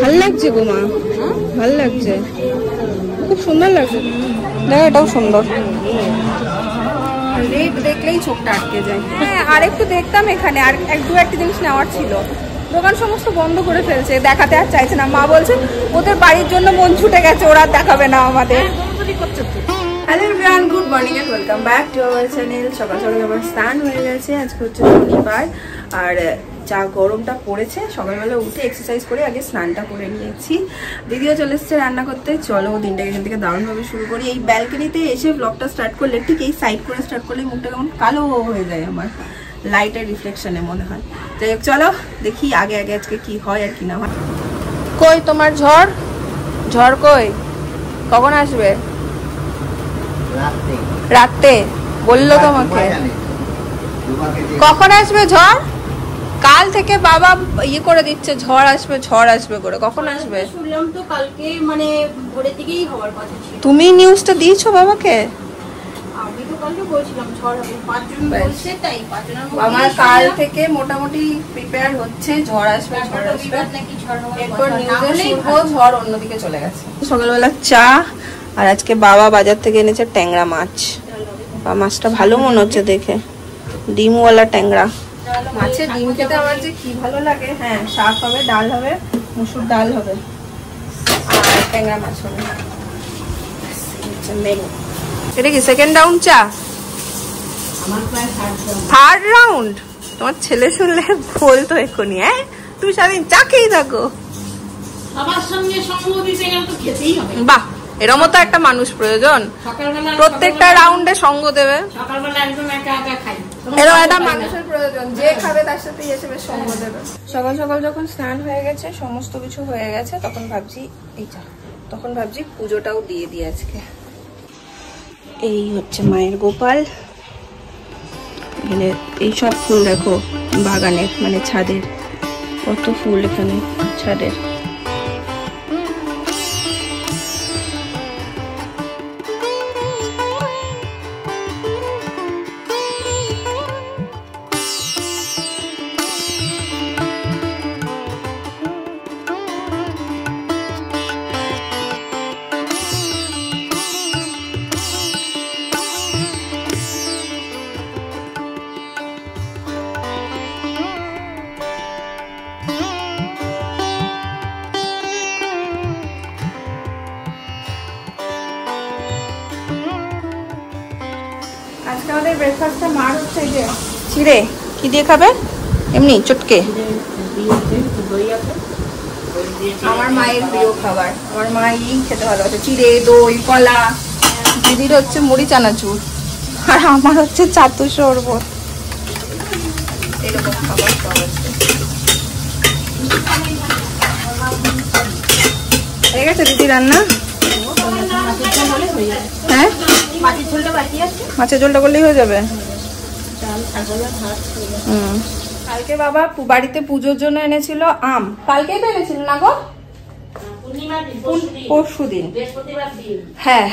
ভাল লাগছে গো মা, ভাল লাগছে, খুব সুন্দর লাগছে। দেখো এটাও সুন্দর, রেড দেখলেই চোখটা আটকে যায়। হ্যাঁ আর একটু দেখতাম এখানে, আর দু একটা জিনিস নেওয়ার ছিল। দোকান সমস্ত বন্ধ করে ফেলছে, দেখাতে আর চাইছে না। মা বলছে ওদের বাড়ির জন্য মন ছুটে গেছে, ওরা দেখাবে না আমাদের। Hello everyone, good morning and welcome back to our channel. সকাল সকাল আমার স্নান হয়ে গেছে, আজকে হচ্ছে শনিবার। আর যা গরমটা পড়েছে, সকালবেলা উঠে এক্সারসাইজ করে আগে স্নানটা করে নিয়েছি। দিদিও চলে এসেছে রান্না করতে। চলো দিনটাকে এখান থেকে দারুণভাবে শুরু করি। এই ব্যালকনিতে এসে ব্লগটা স্টার্ট করলে, ঠিক এই সাইড করে স্টার্ট করলে মুখটা কেমন কালো হয়ে যায় আমার, লাইটের রিফ্লেকশনে মনে হয়। যাই হোক চলো দেখি আগে আগে আজকে কি হয় আর কি না হয়। কই তোমার ঝড়, ঝড় কই, কখন আসবে? রাতে বললো তোমাকে, কখন আসবে ঝড়? কাল থেকে বাবা ইয়ে করে দিচ্ছে, ঝড় আসবে ঝড় আসবে করে। কখন আসবে? শুনলাম তো কালকে মানে ভোরের দিকেই হওয়ার কথা ছিল। তুমি নিউজটা দিয়েছো বাবাকে? আমি তো কালকে বলছিলাম ঝড় হবে, 5 জন বলছে, তাই 5 জনের মধ্যে আমার কাল থেকে মোটামুটি প্রিপেয়ার হচ্ছে ঝড় আসবে ঝড় আসবে। নাকি ঝড় হবে, এরপর নিউজে শুনবো ঝড় অন্যদিকে চলে গেছে। সকালবেলা চা, আর আজকে বাবা বাজার থেকে এনেছে ট্যাংরা মাছ। বা মাছটা ভালো মনে হচ্ছে দেখে, ডিমওয়ালা ট্যাংরা। মাছের ডিম খেতে আমার যে কি ভালো লাগে। হ্যাঁ শাক হবে, ডাল হবে, মুসুর ডাল হবে, আর ট্যাংরা মাছ হবে। মেনু এটা কি সেকেন্ড রাউন্ড চা? Third round? তোমার ছেলে শুনলে বলতো এক্ষুনি, হ্যাঁ তুমি সারাদিন চা খেয়েই থাকো। সবার সঙ্গে সঙ্গ দিতে গেলে তো খেতেই হবে। বাহ, এরকম তো একটা মানুষ প্রয়োজন, প্রত্যেকটা রাউন্ডে সঙ্গ দেবে। সকালবেলা একদম একা একা খাই, এরকম একটা মানুষের প্রয়োজন, যে খাবে তার সাথে এসে বেশ সঙ্গ দেবে। সকাল সকাল যখন স্নান হয়ে গেছে, সমস্ত কিছু হয়ে গেছে, তখন ভাবছি এইটা, তখন ভাবছি পুজোটাও দিয়ে দিই আজকে। এই হচ্ছে মায়ের গোপাল। এখানে এই সব ফুল দেখো বাগানের, মানে ছাদের কত ফুল এখানে ছাদের। আজকে আমাদের ব্রেকফাস্টটা মার হচ্ছে এই যে চিড়ে। কি দিয়ে খাবে? এমনি চটকে? আমার মায়ের প্রিয় খাবার, আমার মা এই খেতে ভালোবাসে, চিড়ে, দই, কলা। দিদির হচ্ছে মুড়ি চানাচুর, আর আমার হচ্ছে ছাতু শরবত। এরকম খাবার সব আছে। হয়ে গেছে দিদি রান্না? হ্যাঁ মাছের ঝোলটা করলেই হয়ে যাবে। কালকে বাবা বাড়িতে পুজোর জন্য এনেছিল আম। কালকেই তো এনেছিল না গো? পরশুদিন। হ্যাঁ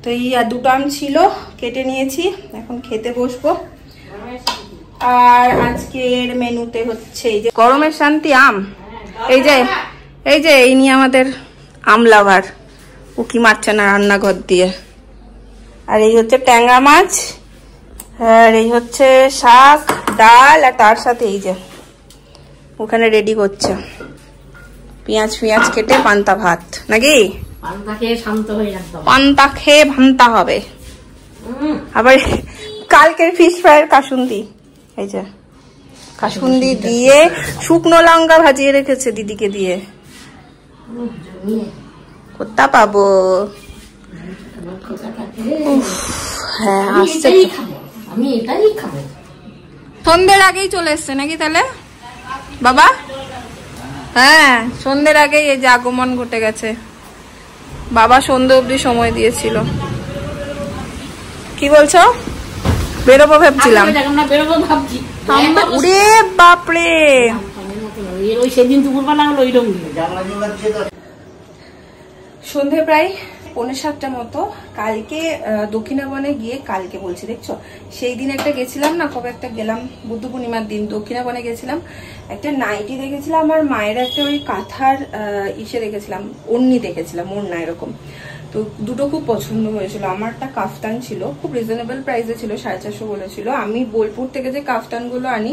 তো এই দুটো আম ছিল, কেটে নিয়েছি, এখন খেতে বসবো। আর আজকের মেনুতে হচ্ছে এই যে গরমের শান্তি আম। এই যে এই নিয়ে আমাদের আম লাভার, উকি মারছে না রান্নাঘর দিয়ে। আর এই হচ্ছে ট্যাংরা মাছ, আর এই হচ্ছে শাক, ডাল, আর তার সাথে এই যে ওখানে রেডি করছে পেঁয়াজ ফিয়াজ কেটে পান্তা ভাত। নাকি পান্তা খেয়ে ভান্তা হবে। আবার কালকের ফিশ ফ্রাইয়ের কাসুন্দি, এই যে কাসুন্দি দিয়ে শুকনো লঙ্কা ভাজিয়ে রেখেছে দিদিকে দিয়ে। কোথা পাবো? হ্যাঁ আসছে, সন্ধ্যের আগেই চলে এসছে নাকি তাহলে বাবা? হ্যাঁ সন্ধ্যের আগেই এই যে আগমন ঘটে গেছে। বাবা সন্ধ্যে অবধি সময় দিয়েছিল। কি বলছো? বেরোবো ভাবছিলাম। উড়ে বাপরে, সেদিন দুপুরবেলা হলো সন্ধে প্রায় 6:45 মতো। কালকে দক্ষিণাবনে গিয়ে, কালকে বলছি দেখছো, সেই দিন একটা গেছিলাম না, কবে একটা গেলাম, বুদ্ধ পূর্ণিমার দিন দক্ষিণাবনে গেছিলাম, একটা নাইটি দেখেছিলাম আর মায়ের একটা ওই কাঁথার ইসে দেখেছিলাম, ওড়নি দেখেছিলাম, ওড়না এরকম। তো দুটো খুব পছন্দ হয়েছিল। আমারটা কাফতান ছিল, খুব রিজনেবল প্রাইসে ছিল, 450 বলেছিল। আমি বোলপুর থেকে যে কাফতানগুলো আনি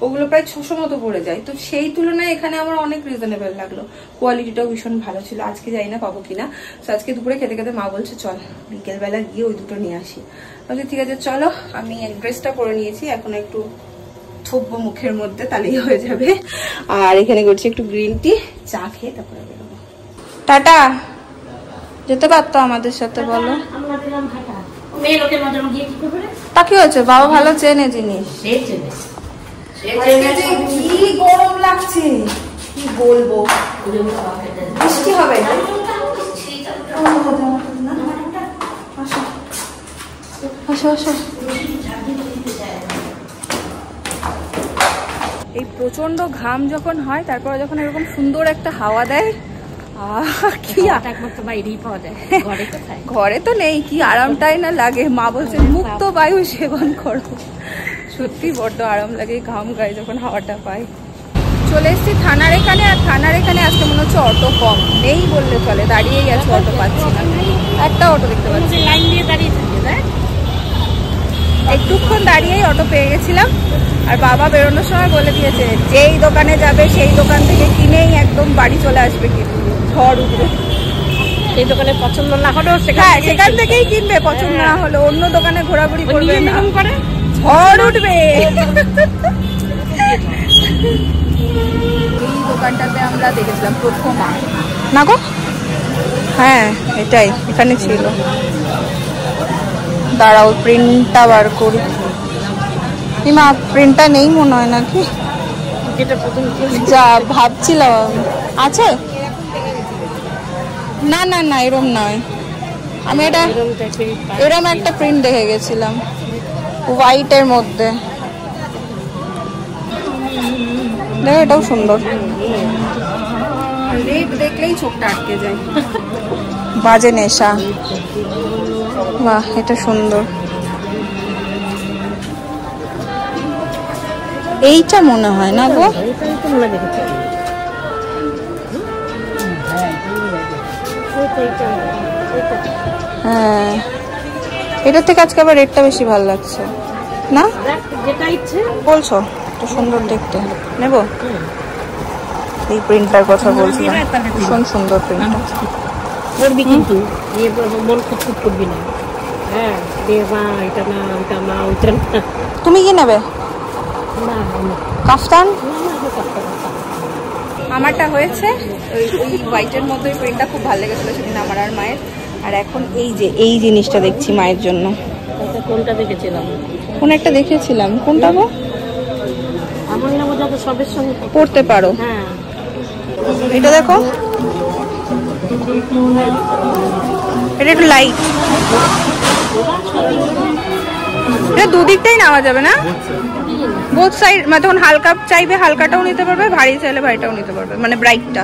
ওগুলো প্রায় 600 মতো পড়ে যায়, তো সেই তুলনায় এখানে আমার অনেক রিজনেবল লাগলো, কোয়ালিটিটাও ভীষণ ভালো ছিল। আজকে যাই না পাবো কিনা, তো আজকে দুপুরে খেতে খেতে মা বলছে চল বিকেলবেলা গিয়ে ওই দুটো নিয়ে আসি। বলছি ঠিক আছে চলো। আমি ড্রেসটা পরে নিয়েছি, এখন একটু থব্য মুখের মধ্যে, তাহলেই হয়ে যাবে। আর এখানে করছি একটু গ্রিন টি, চা খেয়ে তারপরে বেরোবো। টাটা। যেতে পারতো আমাদের সাথে, বলো। তা কি হয়েছে, বাবা ভালো চেনে জিনিস। কি গরম লাগছে, কি বলবো, বৃষ্টি হবে। এই প্রচন্ড ঘাম যখন হয়, তারপরে যখন এরকম সুন্দর একটা হাওয়া দেয়, ঘরে তো নেই, কি আরামটাই না লাগে। মা বলছে মুক্ত বায়ু সেবন করো, সত্যি বড্ড আরাম লাগে ঘাম গায়ে যখন হাওয়াটা পাই। চলে এসেছি থানার এখানে, আর থানার এখানে আজকে মনে হচ্ছে অটো কম নেই বললে চলে, দাঁড়িয়েই আছে, অটো পাচ্ছি না, একটা অটো দেখতে পাচ্ছি। লাইন দিয়ে দাঁড়িয়ে থাকে, একটুক্ষণ দাঁড়িয়েই অটো পেয়ে গেছিলাম। আর বাবা বেরোনোর সময় বলে দিয়েছে যেই দোকানে যাবে সেই দোকান থেকে কিনেই একদম বাড়ি চলে আসবে, কিন্তু ঝড় উঠবে। সেই দোকানে পছন্দ না হলেও সেখান থেকেই কিনবে, পছন্দ না হলে অন্য দোকানে ঘোরাঘুরি করবে না, ঝড় উঠবে। এই দোকানটাতে আমরা দেখেছিলাম প্রথম না গো, হ্যাঁ এটাই, এখানে ছিল। দাঁড়াও প্রিন্টটা বার করি। মা প্রিন্টটা নেই মনে হয় নাকি, যা ভাবছিলাম আছে। না না না এরম নয়, আমি এটা এরম একটা প্রিন্ট দেখে গেছিলাম হোয়াইটের মধ্যে, দেখো এটাও সুন্দর। রেড দেখলেই চোখটা আটকে যায়, বাজে নেশা। বাহ এটা সুন্দর, এইটা মনে হয় না গো, হ্যাঁ এটার থেকে আজকে আবার রেটটা বেশি ভালো লাগছে না, যেটা ইচ্ছে বলছো তো সুন্দর দেখতে, নেব। এই প্রিন্টটার কথা বলছিলাম, ভীষণ সুন্দর প্রিন্টটা, কিন্তু মন খুঁতখুত করবি না। হ্যাঁ এটা না ওইটা না ওইটা না। তুমি কি নেবে? কাফতান আমারটা হয়েছে ওই হোয়াইটের মধ্যে, ওই প্রিন্টটা খুব ভালো লেগেছিল সেদিন আমার আর মায়ের। আর এখন এই যে এই জিনিসটা দেখছি মায়ের জন্য। কোনটা দেখেছিলাম? কোন একটা দেখেছিলাম, কোনটা গো? আমার নাম যত সবের সঙ্গে পড়তে পারো। হ্যাঁ এটা দেখো, এটা একটু লাইট, এটা দুদিকটাই নেওয়া যাবে না, বোথ সাইড, মানে তখন হালকা চাইবে হালকাটাও নিতে পারবে, ভারী চাইলে ভারীটাও নিতে পারবে, মানে ব্রাইটটা।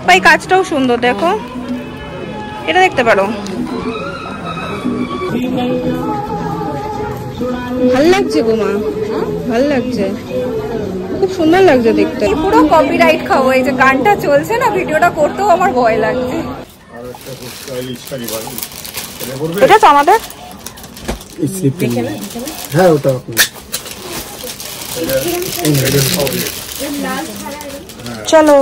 ভাই কাজটাও সুন্দর, দেখো এটা দেখতে পারো, ভাল লাগছে গো মা, ভাল লাগছে, খুব সুন্দর লাগছে দেখতে। পুরো কপিরাইট খাবো, এই যে গানটা চলছে না, ভিডিওটা করতেও আমার ভয় লাগছে। এটা তো আমাদের, হ্যাঁ ওটা চলো।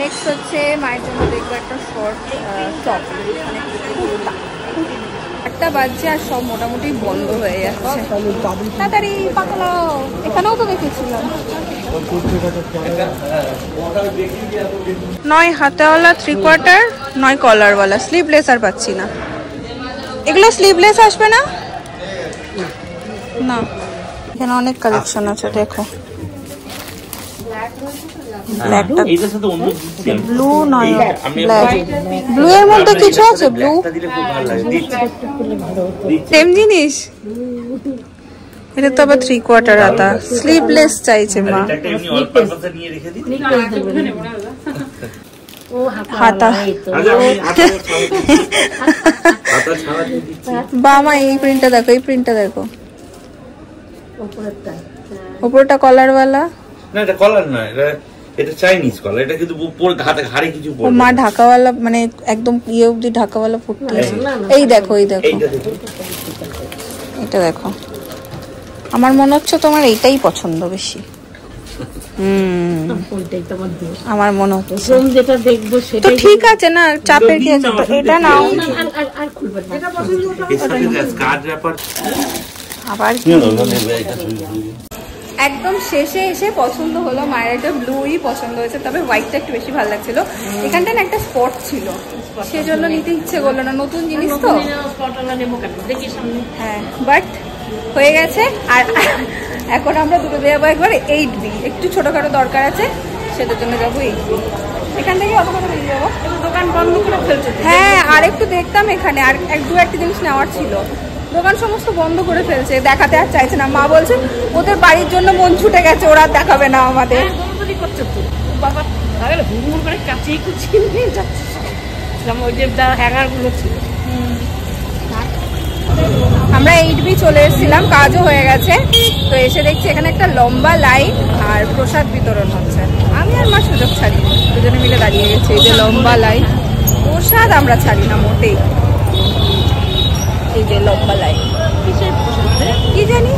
নেক্সট হচ্ছে মায়ের জন্য দেখবো একটা শর্ট টপ, মানে কুর্তা। 8টা বাজছে আর সব মোটামুটি বন্ধ হয়ে যাচ্ছে, তাড়াতাড়ি পাকালো। এখানেও তো দেখেছিলাম, নয় হাতেওয়ালা 3/4, নয় কলারওয়ালা, স্লিভলেস আর পাচ্ছি না। এগুলো স্লিভলেস আসবে না? না, এখানে অনেক কালেকশন আছে, দেখো ব্লু নয় ব্ল্যাক, ব্লু এর মধ্যে কিছু আছে, ব্লু সেম জিনিস। এটা তো আবার 3/4 হাতা, স্লিভলেস চাইছে মা। ও হাতা বামা এই প্রিন্টটা দেখো, এই প্রিন্টটা দেখো, উপরটা কলারওয়ালা। না এটা কলার না, এটা চাইনিজ কলার। এটা কিন্তু পুরো ঘাড়ে কিছু পড়ে। মা ঢাকাওয়ালা মানে একদম ইয়ে অবধি ঢাকাওয়ালা পড়তে। এই দেখো, এই দেখো, এটা দেখো। আমার মনে হচ্ছে তোমার এইটাই পছন্দ বেশি। আমার মনে হচ্ছে যেটা দেখবো সেটা ঠিক আছে না, চাপের কি আছে, এটা নাও। আবার একদম শেষে এসে পছন্দ হলো মায়ের একটা ব্লুই পছন্দ হয়েছে, তবে হোয়াইটটা একটু বেশি ভালো লাগছিল। এখানটা না একটা স্পট ছিল, সেজন্য নিতে ইচ্ছে করলো না, নতুন জিনিস তো। হ্যাঁ, বাট হয়ে গেছে। আর এখন আমরা দুটো যাবো একবার 8B, একটু ছোটখাটো দরকার আছে, সেটার জন্য যাবো 8B। এখান থেকে অত করে বেরিয়ে যাবো, দোকান বন্ধ করে ফেলছে। হ্যাঁ, আর একটু দেখতাম এখানে, আর দু একটা জিনিস নেওয়ার ছিল। দোকান সমস্ত বন্ধ করে ফেলছে, দেখাতে আর চাইছে না। মা বলছে ওদের বাড়ির জন্য মন ছুটে গেছে, ওরা দেখাবে না আমাদের। আমরা 8B চলে এসেছিলাম, কাজও হয়ে গেছে। তো এসে দেখছি এখানে একটা লম্বা লাইন আর প্রসাদ বিতরণ হচ্ছে। আমি আর মা সুযোগ ছাড়ি, দুজনে মিলে দাঁড়িয়ে গেছে। এই যে লম্বা লাইন, প্রসাদ আমরা ছাড়ি না মোটেই। এই যে লম্বা লাইন, কি জানি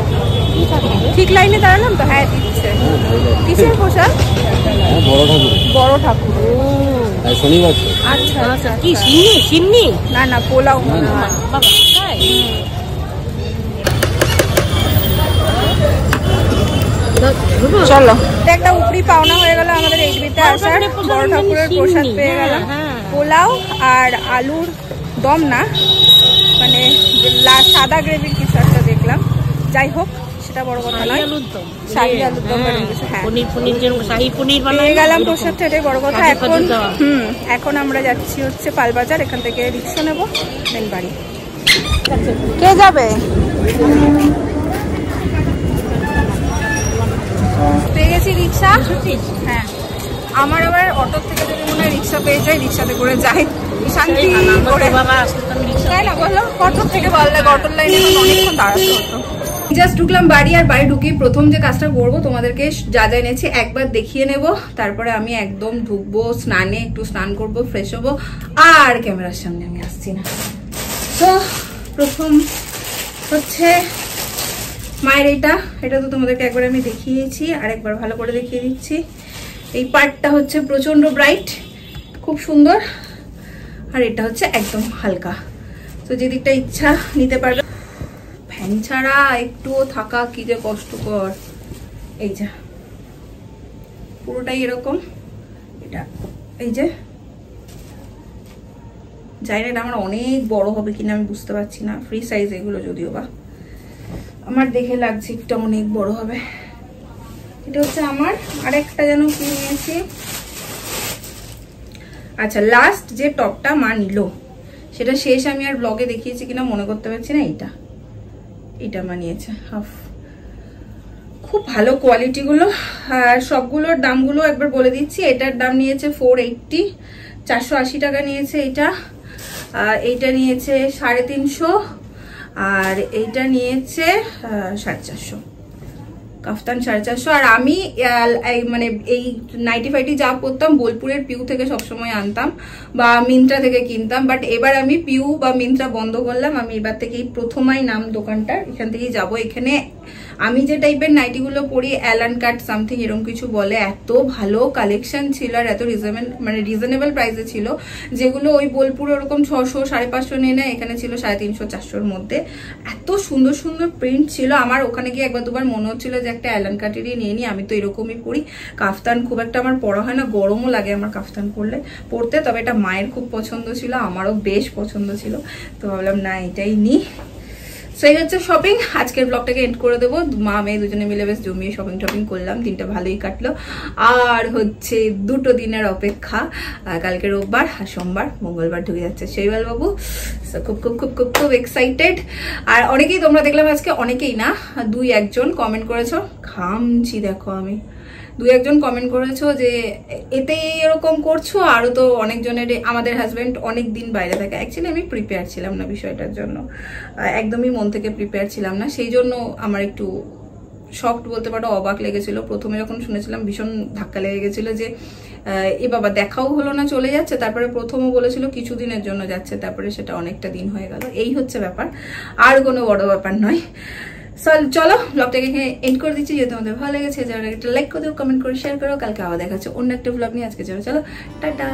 ঠিক লাইনে দাঁড়ালাম তো। হ্যাঁ, দিচ্ছে। কিসের প্রসাদ? বড় ঠাকুর। আচ্ছা আচ্ছা, কি সিন্নি? না না, পোলাও মনে হয়। চলো, একটা উপরি পাওনা হয়ে গেল আমাদের 8Bতে আসার। বড় ঠাকুরের প্রসাদ পেয়ে গেলাম, পোলাও আর আলুর দম না, মানে সাদা গ্রেভির কিছু একটা দেখলাম। যাই হোক, সেটা বড় কথা নয়। শাহী আলুর দম, হ্যাঁ, পেয়ে গেলাম প্রসাদটা, এটাই বড় কথা। এখন আমরা যাচ্ছি হচ্ছে পালবাজার, এখান থেকে রিক্সা নেবো, দেন বাড়ি। কে যাবে? পেয়ে গেছি রিক্সা। হ্যাঁ, আমার আবার অটোর থেকে যদি মনে হয় রিক্সা পেয়ে যায়, রিক্সাতে করে যাই শান্তি করে। তাই না বললো, অটোর থেকে বললে অটোর লাইনে অনেকক্ষণ দাঁড়াতে হতো। জাস্ট ঢুকলাম বাড়ি, আর বাড়ি ঢুকি প্রথম যে কাজটা করবো, তোমাদেরকে যা যা এনেছি একবার দেখিয়ে নেব। তারপরে আমি একদম ঢুকবো স্নানে, একটু স্নান করবো, ফ্রেশ হবো, আর ক্যামেরার সামনে আমি আসছি না। তো প্রথম হচ্ছে মায়ের এটা তো তোমাদেরকে একবার আমি দেখিয়েছি, আর একবার ভালো করে দেখিয়ে দিচ্ছি। এই পার্টটা হচ্ছে প্রচন্ড ব্রাইট, খুব সুন্দর, আর এটা হচ্ছে একদম হালকা। তো যে দিকটা ইচ্ছা নিতে পারবে। ফ্যান ছাড়া একটুও থাকা কি যে কষ্টকর। এই যে পুরোটাই এরকম, এটা এই যে জানি না, এটা আমার অনেক বড় হবে কিনা আমি বুঝতে পারছি না। ফ্রি সাইজ এগুলো, যদিও বা আমার দেখে লাগছে একটা অনেক বড় হবে। এটা হচ্ছে আমার আরেকটা যেন কি নিয়েছি। আচ্ছা, লাস্ট যে টপটা মা নিল, সেটা শেষ আমি আর ব্লগে দেখিয়েছি কিনা মনে করতে পারছি না। এটা মা নিয়েছে হাফ, খুব ভালো কোয়ালিটি গুলো। আর সবগুলোর দামগুলো একবার বলে দিচ্ছি। এটার দাম নিয়েছে 480, 480 টাকা নিয়েছে এটা। এইটা নিয়েছে 350, আর এইটা নিয়েছে 450, কাফতান 450। আর আমি মানে এই নাইটি ফাইটি যা পরতাম বোলপুরের পিউ থেকে সবসময় আনতাম বা মিন্ত্রা থেকে কিনতাম, বাট এবার আমি পিউ বা মিন্ত্রা বন্ধ করলাম। আমি এবার থেকেই প্রথমাই নাম দোকানটার, এখান থেকেই যাবো। এখানে আমি যে টাইপের নাইটিগুলো পরি, অ্যালান কাট সামথিং এরকম কিছু বলে, এত ভালো কালেকশন ছিল আর এত রিজনেবল প্রাইসে ছিল, যেগুলো ওই বোলপুরে ওরকম 600 550 নিয়ে নেয়, এখানে ছিল 350 400-র মধ্যে। এত সুন্দর সুন্দর প্রিন্ট ছিল। আমার ওখানে গিয়ে একবার দুবার মনে হচ্ছিল যে একটা অ্যালান কাটেরই নিয়ে নিই। আমি তো এরকমই পরি, কাফতান খুব একটা আমার পরা হয় না, গরমও লাগে আমার কাফতান পরতে। তবে এটা মায়ের খুব পছন্দ ছিল, আমারও বেশ পছন্দ ছিল, তো ভাবলাম না এটাই নিই। সেই হচ্ছে শপিং। আজকের ব্লগটাকে এন্ড করে দেবো। মা মেয়ে দুজনে মিলে বেশ জমিয়ে শপিং করলাম, দিনটা ভালোই কাটলো। আর হচ্ছে 2 দিনের অপেক্ষা, কালকে রোববার আর সোমবার, মঙ্গলবার ঢুকে যাচ্ছে শৈবাল বাবু। খুব খুব খুব খুব খুব এক্সাইটেড। আর অনেকেই তোমরা দেখলাম আজকে, অনেকেই না 2-1 জন কমেন্ট করেছো, ঘামছি দেখো আমি, একজন কমেন্ট করেছো যে এতেই এরকম করছো, আরো তো অনেকজনের, আমাদের হাজবেন্ড অনেক দিন বাইরে থাকে। অ্যাকচুয়ালি আমি প্রিপেয়ার ছিলাম না বিষয়টার জন্য, একদমই মন থেকে প্রিপেয়ার ছিলাম না, সেই জন্য আমার একটু শকড বলতে পারো, অবাক লেগেছিল। প্রথমে যখন শুনেছিলাম ভীষণ ধাক্কা লেগে গেছিল যে এ বাবা, দেখাও হলো না, চলে যাচ্ছে। তারপরে প্রথমও বলেছিল কিছুদিনের জন্য যাচ্ছে, তারপরে সেটা অনেকটা দিন হয়ে গেল। এই হচ্ছে ব্যাপার, আর কোনো বড় ব্যাপার নয়। চলো ব্লগটাকে এখানে এন্ড করে দিচ্ছি। যদি তোমাদের ভালো লেগেছে, যারা একটা লাইক করে দিও, কমেন্ট করে শেয়ার করো। কালকে আবার দেখা হচ্ছে অন্য একটা ব্লগ নিয়ে। আজকে চলো টাটা।